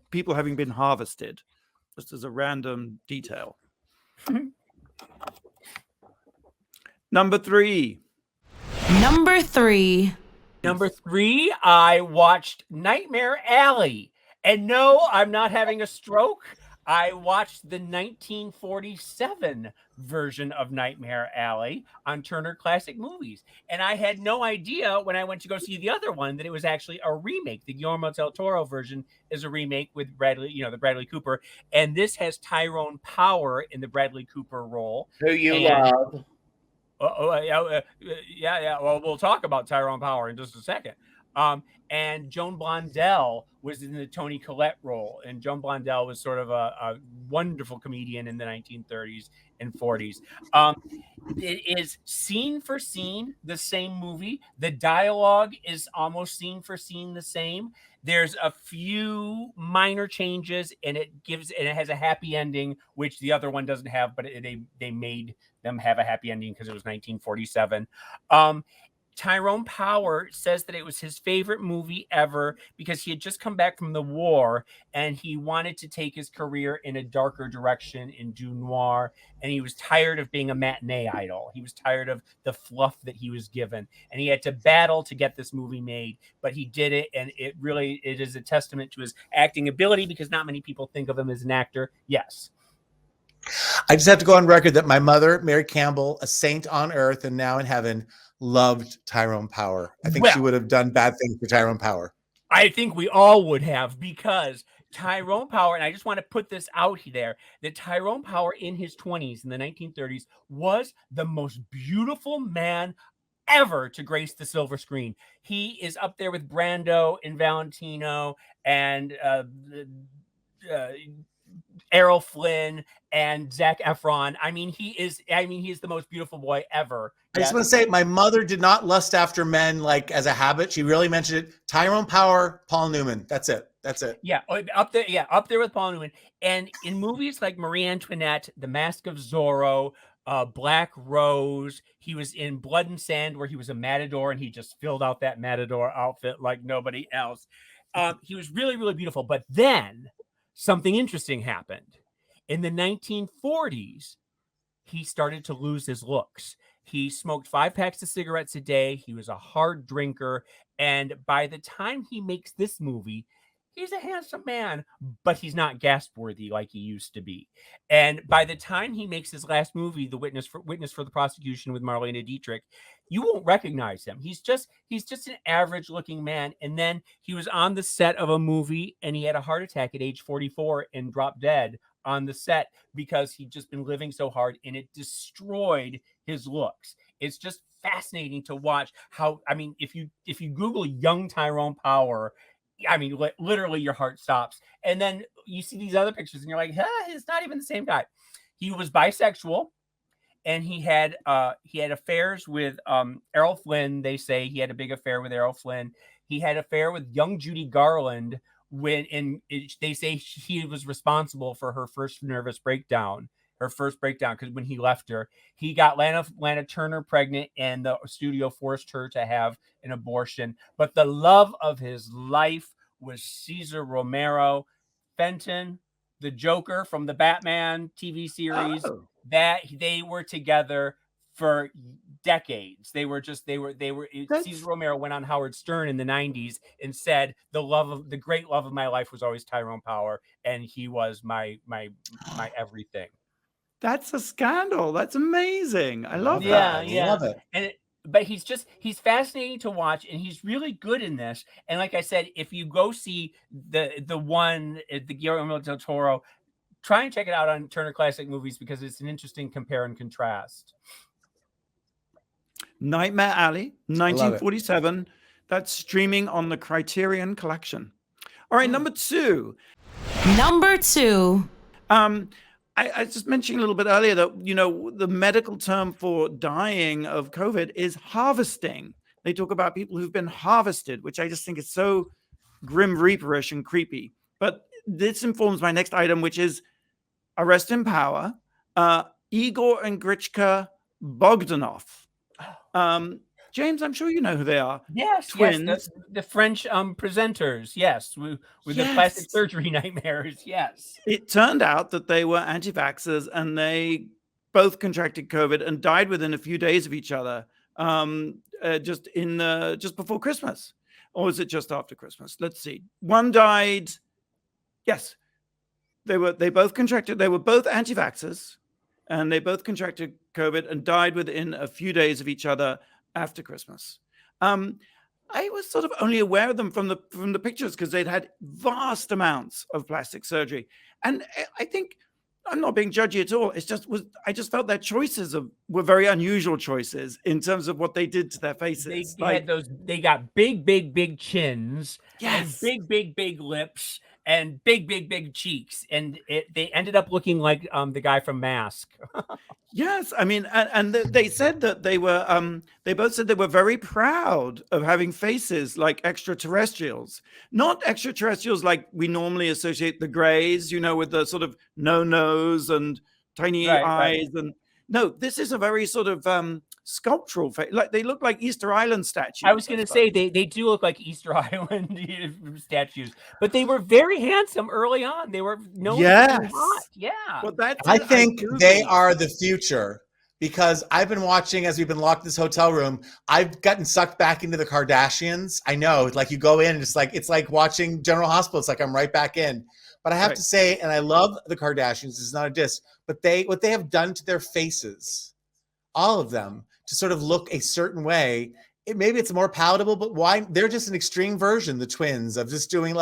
Speaker 2: people having been harvested, just as a random detail. Number 3.
Speaker 1: Number 3.
Speaker 4: Number 3, I watched Nightmare Alley. And no, I'm not having a stroke. I watched the 1947 version of Nightmare Alley on Turner Classic Movies. And I had no idea when I went to go see the other one that it was actually a remake. The Guillermo del Toro version is a remake with Bradley, the Bradley Cooper. And this has Tyrone Power in the Bradley Cooper role.
Speaker 5: Who you love.
Speaker 4: Yeah. Well, we'll talk about Tyrone Power in just a second. And Joan Blondell was in the Toni Collette role. And Joan Blondell was sort of a wonderful comedian in the 1930s and 40s. It is scene for scene the same movie. The dialogue is almost scene for scene the same. There's a few minor changes, and it has a happy ending, which the other one doesn't have, but they made them have a happy ending because it was 1947. Tyrone Power says that it was his favorite movie ever because he had just come back from the war and he wanted to take his career in a darker direction and do noir. And he was tired of being a matinee idol. He was tired of the fluff that he was given, and he had to battle to get this movie made, but he did it. And it is a testament to his acting ability because not many people think of him as an actor. Yes.
Speaker 3: I just have to go on record that my mother, Mary Campbell, a saint on earth and now in heaven, loved Tyrone Power. I think she would have done bad things for Tyrone Power.
Speaker 4: I think we all would have, because Tyrone Power, and I just want to put this out there, that Tyrone Power in his 20s, in the 1930s, was the most beautiful man ever to grace the silver screen. He is up there with Brando and Valentino and Errol Flynn and Zac Efron. I mean, he is the most beautiful boy ever.
Speaker 3: I just want to say, my mother did not lust after men like as a habit. She really mentioned it. Tyrone Power, Paul Newman. That's it.
Speaker 4: Yeah, up there. Yeah, up there with Paul Newman. And in movies like Marie Antoinette, The Mask of Zorro, Black Rose, he was in Blood and Sand, where he was a matador, and he just filled out that matador outfit like nobody else. He was really, really beautiful. But then something interesting happened. In the 1940s, he started to lose his looks. He smoked 5 packs of cigarettes a day. He was a hard drinker. And by the time he makes this movie, he's a handsome man, but he's not gasp worthy like he used to be. And by the time he makes his last movie, The Witness for the Prosecution with Marlene Dietrich, you won't recognize him. He's just an average looking man. And then he was on the set of a movie and he had a heart attack at age 44 and dropped dead on the set because he'd just been living so hard, and it destroyed his looks. It's just fascinating to watch how, I mean, if you Google young Tyrone Power, I mean, literally your heart stops. And then you see these other pictures and you're like, it's not even the same guy. He was bisexual, and he had affairs with Errol Flynn. They say he had a big affair with Errol Flynn. He had an affair with young Judy Garland they say he was responsible for her first nervous breakdown. Because when he left her, he got Lana Turner pregnant, and the studio forced her to have an abortion. But the love of his life was Cesar Romero, Fenton, the Joker from the Batman TV series. That they were together for decades. Cesar Romero went on Howard Stern in the 90s and said the great love of my life was always Tyrone Power, and he was my everything.
Speaker 2: That's a scandal. That's amazing. I love that.
Speaker 4: Yeah.
Speaker 3: I love it.
Speaker 4: But he's fascinating to watch, and he's really good in this. And like I said, if you go see the Guillermo del Toro, try and check it out on Turner Classic Movies, because it's an interesting compare and contrast.
Speaker 2: Nightmare Alley, 1947. That's streaming on the Criterion Collection. All right, number two. I just mentioned a little bit earlier that, the medical term for dying of COVID is harvesting. They talk about people who've been harvested, which I just think is so grim reaperish and creepy. But this informs my next item, which is Arrest in Power, Igor and Grichka Bogdanoff. James, I'm sure you know who they are.
Speaker 4: Yes,
Speaker 2: twins.
Speaker 4: Yes, the French presenters. Yes, with the plastic surgery nightmares. Yes. It
Speaker 2: turned out that they were anti-vaxxers, and they both contracted COVID and died within a few days of each other. Just before Christmas, or was it just after Christmas? Let's see. One died. Yes, they both contracted. They were both anti-vaxxers, and they both contracted COVID and died within a few days of each other after Christmas. I was sort of only aware of them from the pictures because they'd had vast amounts of plastic surgery, and I think I'm not being judgy at all. I just felt their choices were very unusual choices in terms of what they did to their faces.
Speaker 4: They got big chins,
Speaker 2: yes,
Speaker 4: and big lips, and big cheeks, and they ended up looking like the guy from Mask.
Speaker 2: Yes, I mean, and they said that they both said they were very proud of having faces like extraterrestrials, not extraterrestrials like we normally associate the Greys, with the sort of no nose and tiny eyes, and no, this is a very sort of sculptural face. Like they look like Easter Island statues.
Speaker 4: I was going to say they do look like Easter Island statues, but they were very handsome early on. They were hot. Yeah.
Speaker 2: Well,
Speaker 3: I think they are the future, because I've been watching as we've been locked in this hotel room. I've gotten sucked back into the Kardashians. I know, like you go in, it's like watching General Hospital. It's like I'm right back in. But I have to say, and I love the Kardashians, this is not a diss, but what they have done to their faces, all of them, to sort of look a certain way, maybe it's more palatable, but why? They're just an extreme version, the twins, of just doing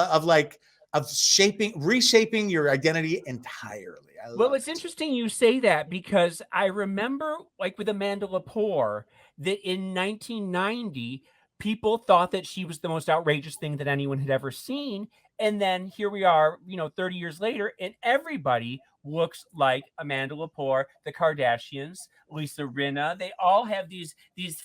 Speaker 3: reshaping your identity entirely.
Speaker 4: Well, it's interesting you say that, because I remember, like with Amanda Lepore, that in 1990, people thought that she was the most outrageous thing that anyone had ever seen. And then here we are, 30 years later, and everybody looks like Amanda Lepore, the Kardashians, Lisa Rinna. They all have these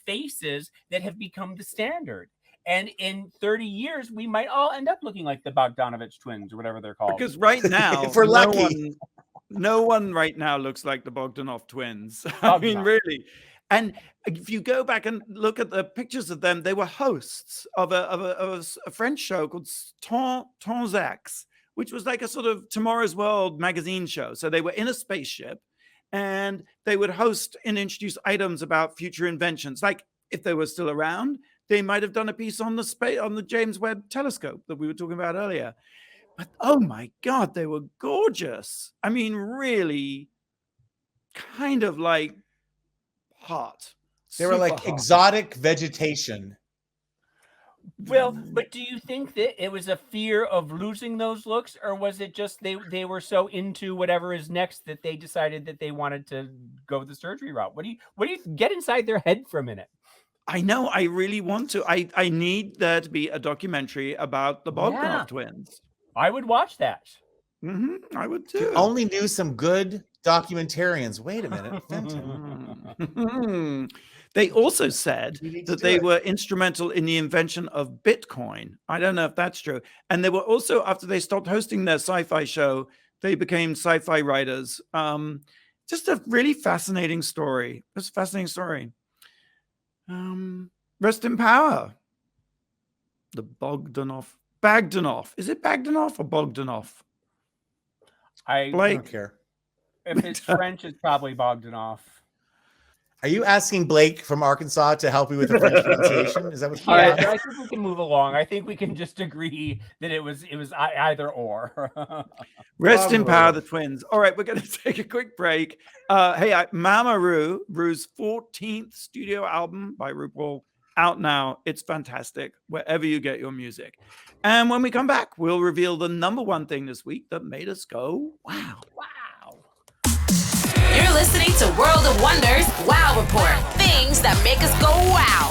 Speaker 4: faces that have become the standard. And in 30 years, we might all end up looking like the Bogdanovich twins or whatever they're called.
Speaker 2: Because right now,
Speaker 3: If we're lucky.
Speaker 2: No one right now looks like the Bogdanoff twins. I mean, really. And if you go back and look at the pictures of them, they were hosts of a French show called Tons, which was like a sort of Tomorrow's World magazine show. So they were in a spaceship and they would host and introduce items about future inventions. Like if they were still around, they might have done a piece on the James Webb telescope that we were talking about earlier. But oh my God, they were gorgeous. I mean, really kind of like hot.
Speaker 3: They were like
Speaker 2: hot.
Speaker 3: exotic vegetation.
Speaker 4: Well, but do you think that it was a fear of losing those looks, or was it just they were so into whatever is next that they decided that they wanted to go the surgery route? What do you get inside their head for a minute?
Speaker 2: I know. I really want to. I need there to be a documentary about the Bogdanoff twins.
Speaker 4: I would watch that.
Speaker 2: I would too.
Speaker 3: You only knew some good documentarians. Wait a minute.
Speaker 2: They also said that they were instrumental in the invention of Bitcoin. I don't know if that's true. And they were also, after they stopped hosting their sci-fi show, they became sci-fi writers. Just a really fascinating story. It's a fascinating story. Rest in power. The Bogdanoff. Is it Bogdanoff or Bogdanoff?
Speaker 4: I
Speaker 3: don't care.
Speaker 4: If it's French, it's probably Bogdanoff.
Speaker 3: Are you asking Blake from Arkansas to help you with the French pronunciation? Is that what?
Speaker 4: I think we can move along. I think we can just agree that it was either or.
Speaker 2: Rest in power, the twins. All right, we're going to take a quick break. Hey, Mama Ru's 14th studio album by RuPaul out now. It's fantastic wherever you get your music. And when we come back, we'll reveal the number one thing this week that made us go, wow.
Speaker 1: You're listening to World of Wonders Wow Report. Things that make us go wow.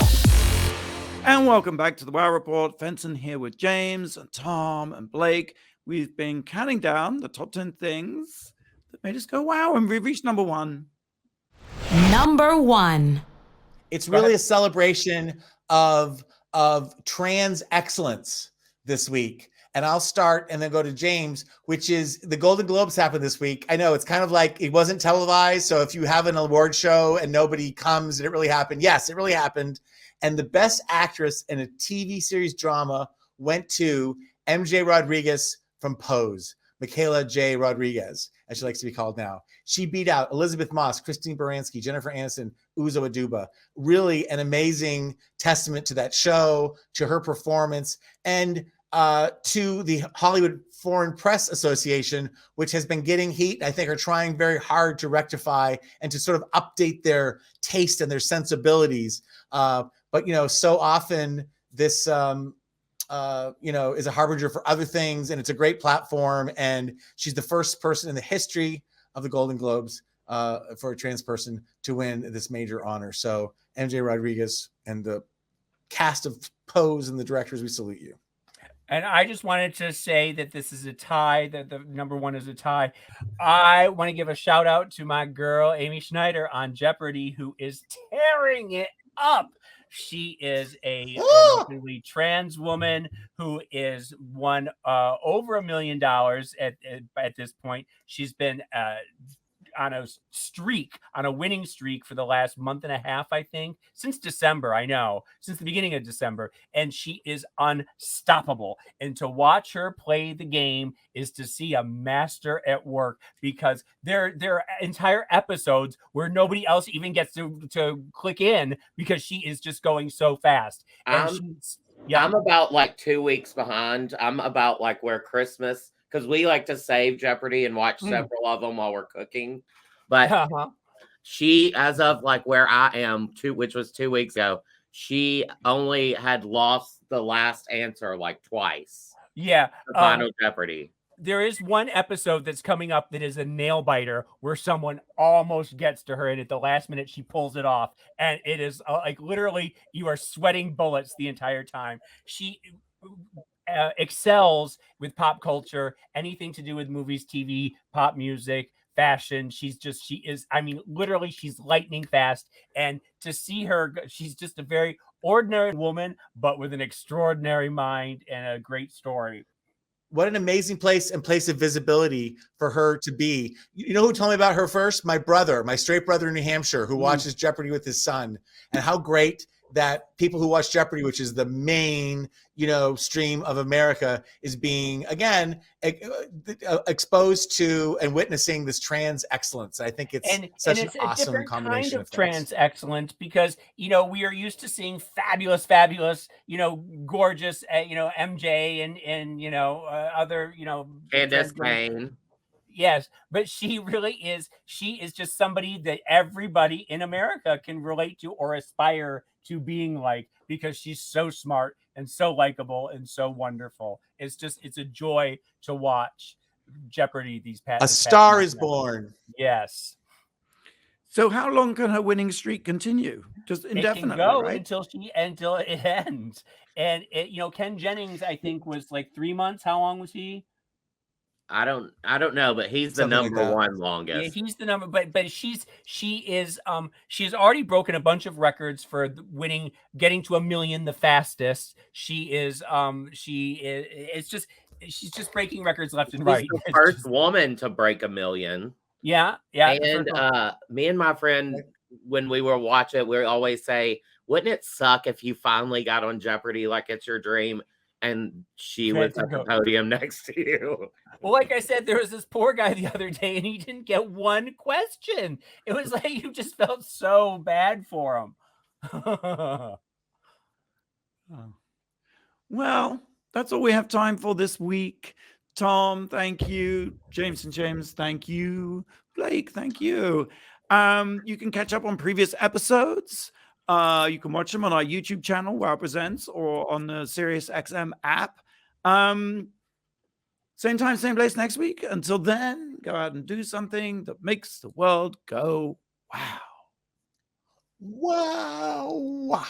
Speaker 2: And welcome back to the Wow Report. Fenton here with James and Tom and Blake. We've been counting down the top 10 things that made us go wow, and we've reached number one.
Speaker 1: Number one.
Speaker 3: It's really a celebration of trans excellence this week. And I'll start and then go to James, which is the Golden Globes happened this week. I know it's kind of like it wasn't televised. So if you have an award show and nobody comes, did it really happen? Yes, it really happened. And the best actress in a TV series drama went to MJ Rodriguez from Pose, Michaela J. Rodriguez, as she likes to be called now. She beat out Elizabeth Moss, Christine Baranski, Jennifer Aniston, Uzo Aduba. Really an amazing testament to that show, to her performance, and to the Hollywood Foreign Press Association, which has been getting heat. I think are trying very hard to rectify and to sort of update their taste and their sensibilities. But, so often this, is a harbinger for other things, and it's a great platform. And she's the first person in the history of the Golden Globes for a trans person to win this major honor. So MJ Rodriguez and the cast of Pose and the directors, we salute you.
Speaker 4: And I just wanted to say that this is a tie, that the number one is a tie. I want to give a shout out to my girl, Amy Schneider on Jeopardy, who is tearing it up. She is a openly trans woman who is won over $1 million at this point. She's been on a winning streak for the last month and a half, I think, since December. Since the beginning of December, and she is unstoppable. And to watch her play the game is to see a master at work, because there are entire episodes where nobody else even gets to click in because she is just going so fast. And
Speaker 5: I'm about like 2 weeks behind. I'm about like where Christmas, because we like to save Jeopardy and watch several of them while we're cooking. But she, as of like where I am, which was 2 weeks ago, she only had lost the last answer like twice.
Speaker 4: Yeah.
Speaker 5: The final Jeopardy.
Speaker 4: There is one episode that's coming up that is a nail biter where someone almost gets to her, and at the last minute she pulls it off, and it is like literally you are sweating bullets the entire time. excels with pop culture, anything to do with movies, TV, pop music, fashion. She is, I mean, literally, she's lightning fast. And to see her, she's just a very ordinary woman, but with an extraordinary mind and a great story.
Speaker 3: What an amazing place and place of visibility for her to be. You know who told me about her first? My brother, my straight brother in New Hampshire, who watches Jeopardy with his son, and how great that people who watch Jeopardy, which is the main, stream of America, is being, again, exposed to and witnessing this trans excellence. I think it's such an awesome combination of
Speaker 4: trans excellence, because, we are used to seeing fabulous, gorgeous, MJ and other,
Speaker 5: Candace Kane.
Speaker 4: Yes, but she is just somebody that everybody in America can relate to or aspire to being like, because she's so smart and so likable and so wonderful. It's a joy to watch Jeopardy these past.
Speaker 3: A star is born.
Speaker 4: Yes.
Speaker 2: So how long can her winning streak continue? Just indefinitely,
Speaker 4: it can go,
Speaker 2: right?
Speaker 4: until it ends. And Ken Jennings, I think, was like 3 months. How long was he?
Speaker 5: I don't know, but he's the
Speaker 3: Something
Speaker 5: number
Speaker 3: like
Speaker 5: one longest.
Speaker 4: Yeah, he's the number, but she's already broken a bunch of records for getting to 1 million the fastest. She's just breaking records left and right.
Speaker 5: She's the first woman to break 1 million.
Speaker 4: Yeah.
Speaker 5: And me and my friend, when we were watching, we always say, wouldn't it suck if you finally got on Jeopardy like it's your dream? And she was at the podium next to you.
Speaker 4: Well, like I said, there was this poor guy the other day, and he didn't get one question. It was like you just felt so bad for him.
Speaker 2: Well, that's all we have time for this week. Tom, thank you. James, thank you. Blake, thank you. You can catch up on previous episodes. You can watch them on our YouTube channel, Wow Presents, or on the SiriusXM app. Same time, same place next week. Until then, go out and do something that makes the world go wow.
Speaker 3: Wow.